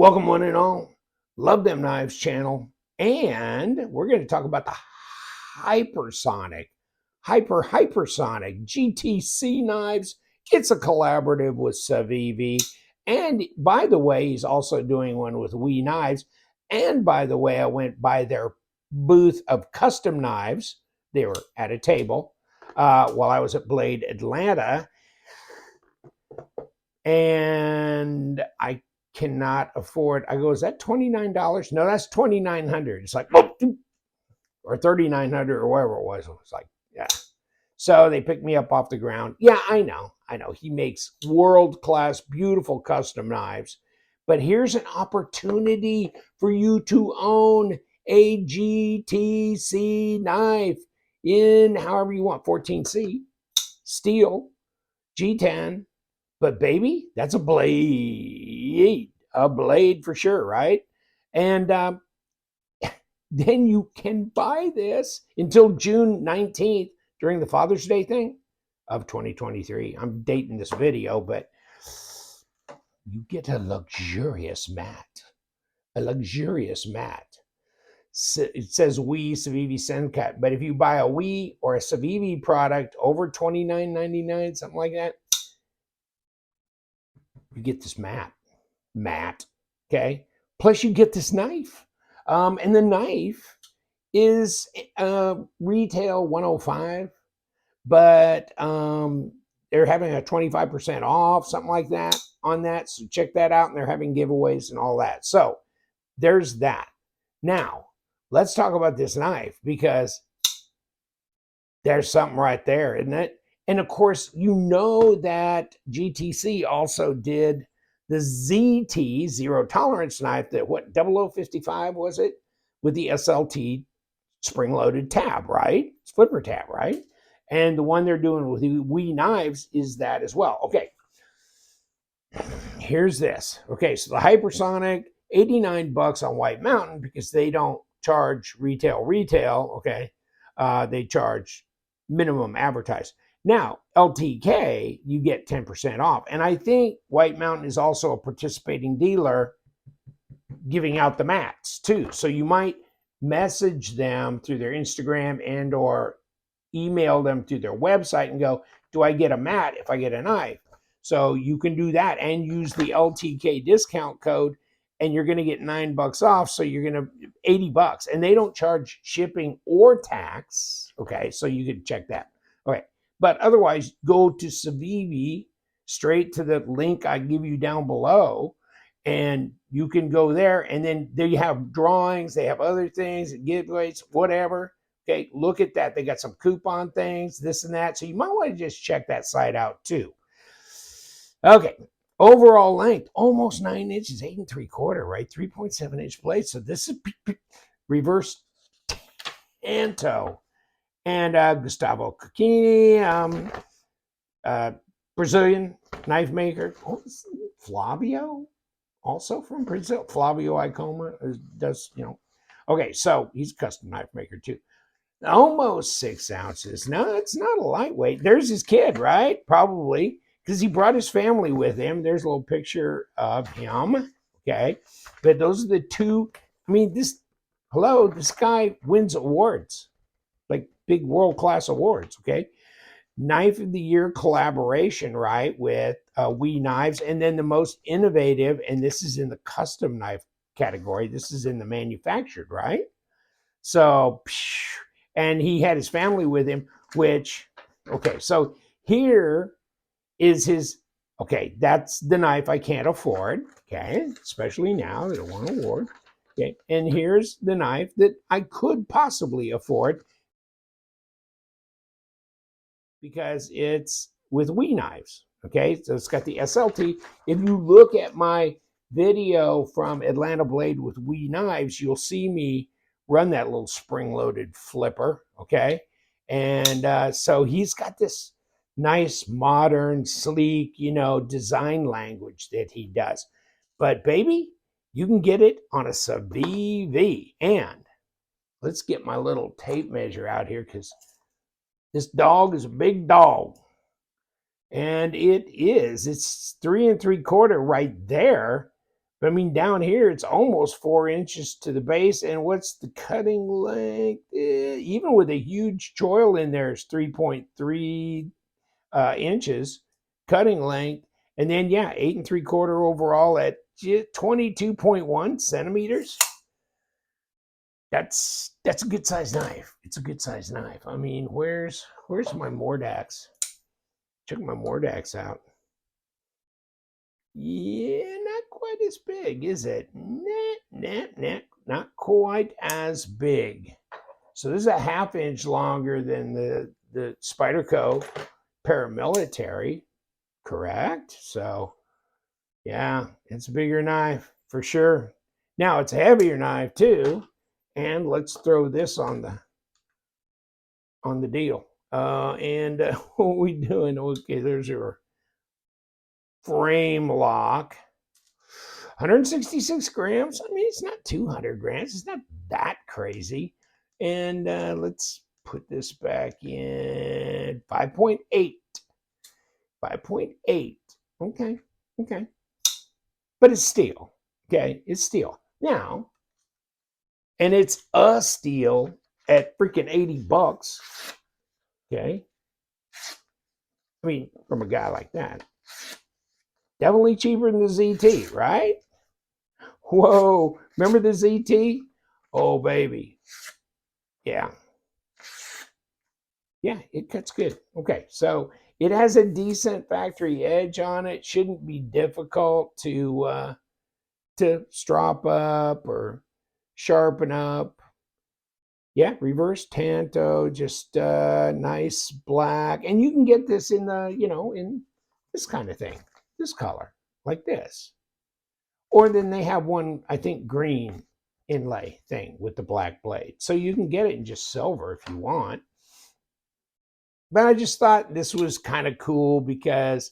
Welcome one and all. Love Them Knives channel. And we're going to talk about the Hypersonic GTC knives. It's a collaborative with Civivi. And by the way, he's also doing one with We Knives. And by the way, I went by their booth of custom knives. They were at a table while I was at Blade Atlanta. And I cannot afford. I go, is that $29? No, that's $2,900. It's like, or $3,900 or whatever it was. It's like, yeah. So they picked me up off the ground. Yeah, I know. He makes world-class, beautiful custom knives. But here's an opportunity for you to own a GTC knife in however you want, 14C, steel, G10. But baby, that's a blade for sure, right? And then you can buy this until June 19th during the Father's Day thing of 2023. I'm dating this video, but you get a luxurious mat. It says We Civivi Sencut, but if you buy a We or a Civivi product over $29.99, something like that, you get this mat, okay? Plus you get this knife. And the knife is retail $105, but they're having a 25% off, something like that on that. So check that out, and they're having giveaways and all that. So there's that. Now, let's talk about this knife because there's something right there, isn't it? And of course, you know that GTC also did the ZT, zero tolerance knife, that what, 0055 was it? With the SLT spring-loaded tab, right? Flipper tab, right? And the one they're doing with the We Knives is that as well. Okay, here's this. Okay, so the Hypersonic, $89 on White Mountain because they don't charge retail, okay? They charge minimum advertised. Now, LTK, you get 10% off. And I think White Mountain is also a participating dealer giving out the mats too. So you might message them through their Instagram and or email them through their website and go, do I get a mat if I get a knife? So you can do that and use the LTK discount code, and you're going to get $9 off. So you're going to $80, and they don't charge shipping or tax. Okay, so you can check that. Okay, but otherwise, go to Civivi, straight to the link I give you down below, and you can go there. And then they have drawings, they have other things, giveaways, whatever. Okay, look at that. They got some coupon things, this and that. So you might want to just check that site out too. Okay, overall length, almost 9 inches, 8 3/4, right? 3.7-inch blade. So this is reverse Tanto. And Gustavo Cacchini, Brazilian knife maker. Oh, Flavio, also from Brazil. Flavio Icoma does, Okay, so he's a custom knife maker too. Almost 6 ounces. No, it's not a lightweight. There's his kid, right? Probably, because he brought his family with him. There's a little picture of him. Okay, but those are the two. I mean, this guy wins awards, like big world-class awards. Okay, Knife of the Year collaboration, right, with We Knives, and then the most innovative, and this is in the custom knife category. This is in the manufactured, right? So, and he had his family with him, which, okay, so here is his, okay, that's the knife I can't afford, okay, especially now that I won an award, okay, and here's the knife that I could possibly afford because it's with We Knives, okay, so it's got the SLT. If you look at my video from Atlanta Blade with We Knives, you'll see me run that little spring-loaded flipper, okay, and so he's got this nice, modern, sleek, design language that he does. But baby, you can get it on a Civivi. And let's get my little tape measure out here because this dog is a big dog. And it's 3 3/4 right there. But I mean, down here, it's almost 4 inches to the base. And what's the cutting length? Even with a huge choil in there, it's 3.3 inches cutting length. And then, yeah, 8 3/4 overall at 22.1 centimeters. That's a good size knife. It's a good size knife. I mean, where's my Mordax? Check my Mordax out. Yeah, not quite as big, is it? Not quite as big. So this is a 1/2 inch longer than the Spyderco paramilitary, correct? So yeah, it's a bigger knife for sure. Now it's a heavier knife too. And let's throw this on the deal. What are we doing? Okay, there's your frame lock. 166 grams. I mean, it's not 200 grams. It's not that crazy. And let's put this back in 5.8. 5.8. Okay. But it's steel. Okay, it's steel. Now, and it's a steel at freaking $80. Okay. I mean, from a guy like that. Definitely cheaper than the ZT, right? Whoa. Remember the ZT? Oh, baby. Yeah. Yeah, it cuts good. Okay, so it has a decent factory edge on it. Shouldn't be difficult to strop up or sharpen up. Yeah, reverse tanto, just nice black. And you can get this in in this kind of thing, this color, like this. Or then they have one, I think, green inlay thing with the black blade. So you can get it in just silver if you want. But I just thought this was kind of cool because,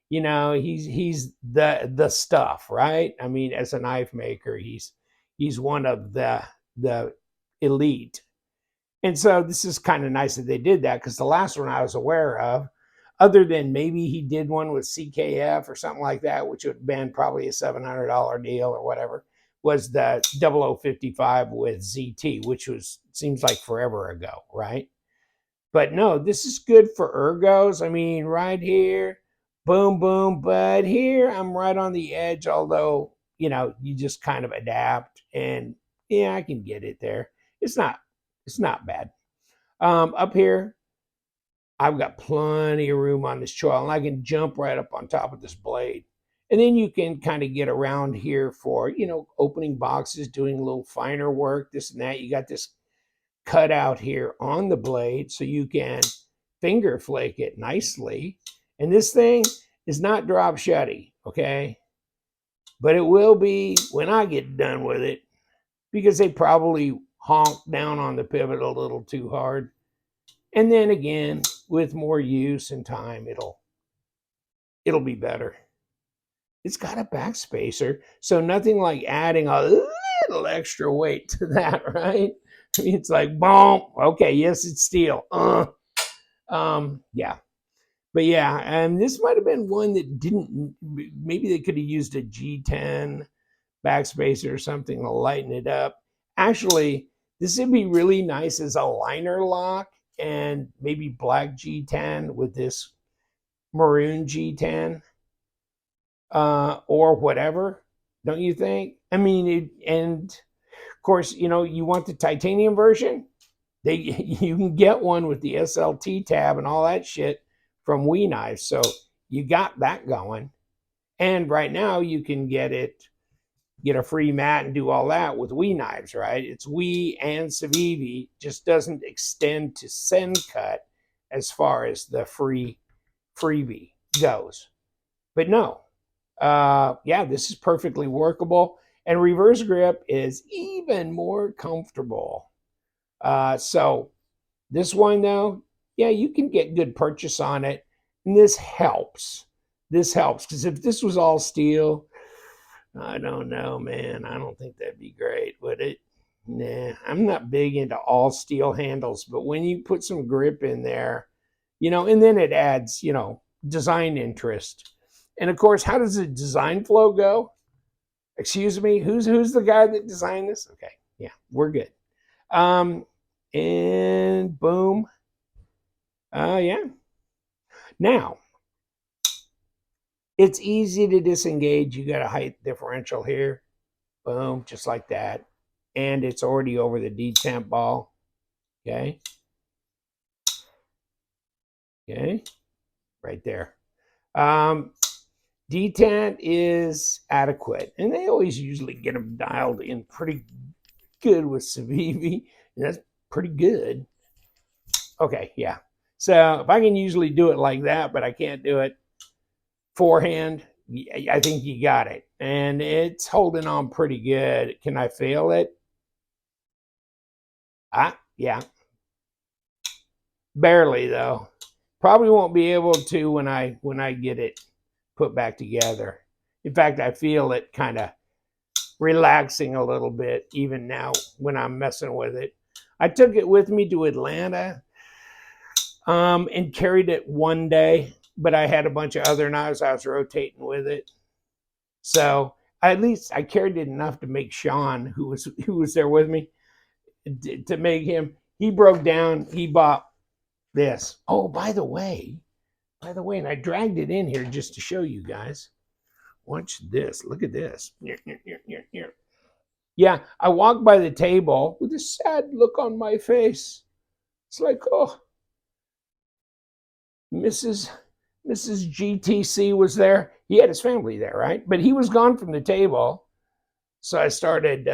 he's the stuff, right? I mean, as a knife maker, he's one of the elite. And so this is kind of nice that they did that, because the last one I was aware of, other than maybe he did one with CKF or something like that, which would have been probably a $700 deal or whatever, was the 0055 with ZT, which seems like forever ago, right? But no, this is good for ergos. I mean, right here, boom, boom. But here, I'm right on the edge, although, you just kind of adapt. And yeah, I can get it there. It's not bad. Up here, I've got plenty of room on this choil, and I can jump right up on top of this blade. And then you can kind of get around here for, opening boxes, doing a little finer work, this and that. You got this cut out here on the blade so you can finger flake it nicely. And this thing is not drop shutty, okay? But it will be when I get done with it, because they probably honk down on the pivot a little too hard. And then again, with more use and time, it'll be better. It's got a backspacer, so nothing like adding a little extra weight to that, right? I mean, it's like, boom, okay, yes, it's steel. Yeah. But yeah, and this might have been one that didn't, maybe they could have used a G10 backspacer or something to lighten it up. Actually, this would be really nice as a liner lock, and maybe black G10 with this maroon G10 or whatever, don't you think? I mean, and of course, you want the titanium version. You can get one with the SLT tab and all that shit from We Knives. So you got that going. And right now you can get a free mat and do all that with We Knives, right? It's We and Civivi, just doesn't extend to SendCut as far as the freebie goes. But no, yeah, this is perfectly workable. And reverse grip is even more comfortable. So this one, though, yeah, you can get good purchase on it. And this helps. This helps, because if this was all steel, I don't know, man. I don't think that'd be great, would it? Nah, I'm not big into all steel handles, but when you put some grip in there, and then it adds, design interest. And of course, how does the design flow go? Excuse me, who's the guy that designed this? Okay, yeah, we're good. And boom. Yeah. Now, it's easy to disengage. You got a height differential here. Boom, just like that. And it's already over the detent ball. Okay. Okay. Right there. Detent is adequate. And they always usually get them dialed in pretty good with Civivi. And that's pretty good. Okay, yeah. So if I can usually do it like that, but I can't do it forehand, I think you got it. And it's holding on pretty good. Can I fail it? Yeah. Barely though. Probably won't be able to when I get it put back together. In fact, I feel it kind of relaxing a little bit even now when I'm messing with it. I took it with me to Atlanta and carried it one day, but I had a bunch of other knives I was rotating with it. So at least I carried it enough to make Sean, who was there with me, to make him. He broke down. He bought this. Oh, by the way, and I dragged it in here just to show you guys. Watch this. Look at this. Yeah, I walked by the table with a sad look on my face. It's like, oh, Mrs. GTC was there. He had his family there, right? But he was gone from the table. So I started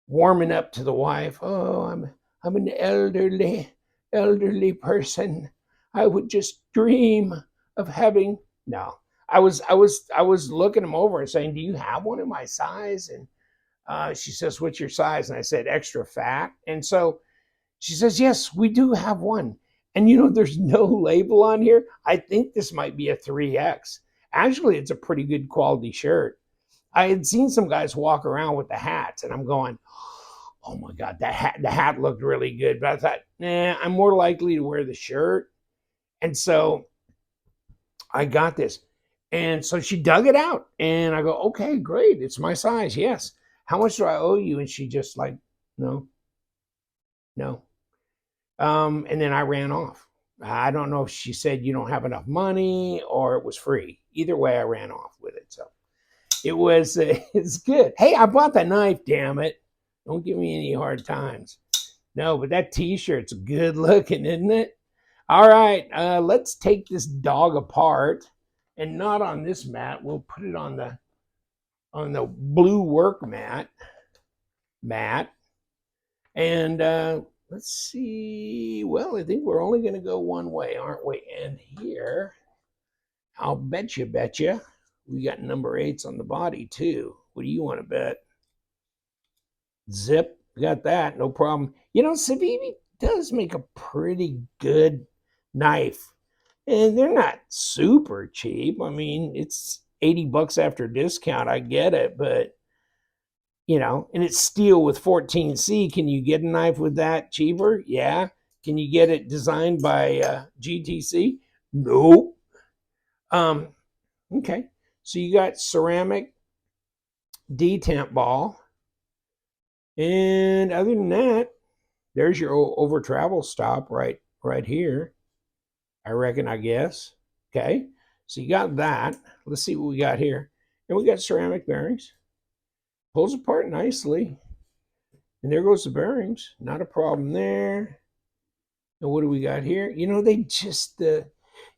warming up to the wife. Oh, I'm an elderly person. I would just dream of having. No, I was looking him over and saying, "Do you have one in my size?" And she says, "What's your size?" And I said, "Extra fat." And so she says, "Yes, we do have one." And there's no label on here. I think this might be a 3X. Actually, it's a pretty good quality shirt. I had seen some guys walk around with the hats, and I'm going, "Oh my God, the hat looked really good." But I thought, nah, I'm more likely to wear the shirt. And so I got this. And so she dug it out, and I go, "Okay, great. It's my size. Yes. How much do I owe you?" And she just like, "No, no." And then I ran off. I don't know if she said you don't have enough money or it was free. Either way, I ran off with it. So it's good. Hey, I bought the knife, damn it. Don't give me any hard times. No, but that t-shirt's good looking, isn't it? All right, let's take this dog apart, and not on this mat. We'll put it on the blue work mat. And let's see. Well, I think we're only going to go one way, aren't we? And here, I'll betcha, we got number 8s on the body too. What do you want to bet? Zip, got that, no problem. Civivi does make a pretty good knife, and they're not super cheap. I mean, it's $80 after discount. I get it, but and it's steel with 14C. Can you get a knife with that cheaper? Yeah. Can you get it designed by GTC? Nope. Okay. So you got ceramic detent ball. And other than that, there's your over travel stop right here. I reckon, I guess. Okay. So you got that. Let's see what we got here. And we got ceramic bearings. Pulls apart nicely. And there goes the bearings. Not a problem there. And what do we got here? They just,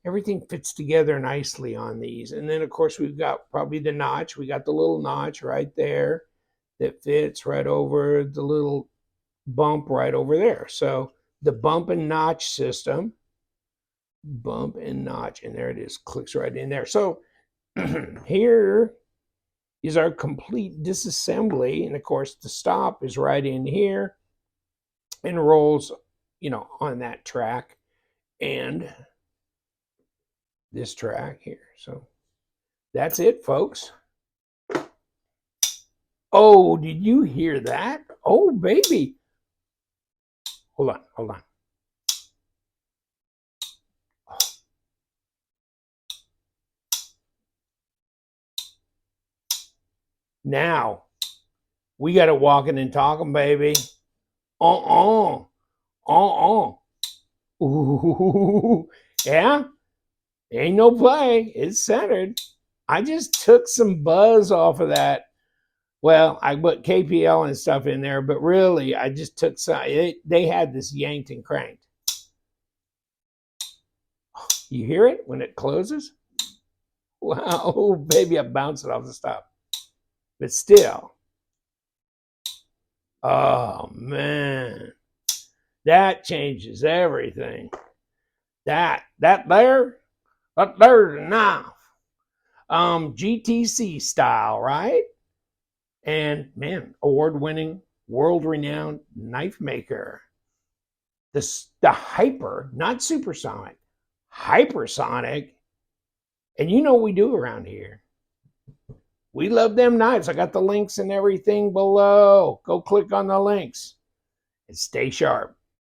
everything fits together nicely on these. And then, of course, we've got probably the notch. We got the little notch right there that fits right over the little bump right over there. So the bump and notch system, bump and notch, and there it is, clicks right in there. So here is our complete disassembly. And of course, the stop is right in here and rolls, on that track and this track here. So that's it, folks. Oh, did you hear that? Oh, baby. Hold on. Now, we got it walking and talking, baby. Uh-uh. Uh-uh. Ooh. Yeah. Ain't no play. It's centered. I just took some buzz off of that. Well, I put KPL and stuff in there, but really, I just took some. They had this yanked and cranked. You hear it when it closes? Wow, oh, baby, I bounced it off the stop. But still, oh man, that changes everything. That there's a knife. GTC style, right? And man, award-winning, world-renowned knife maker. The Hyper, not supersonic, hypersonic. And you know what we do around here. We love them knives. I got the links and everything below. Go click on the links and stay sharp.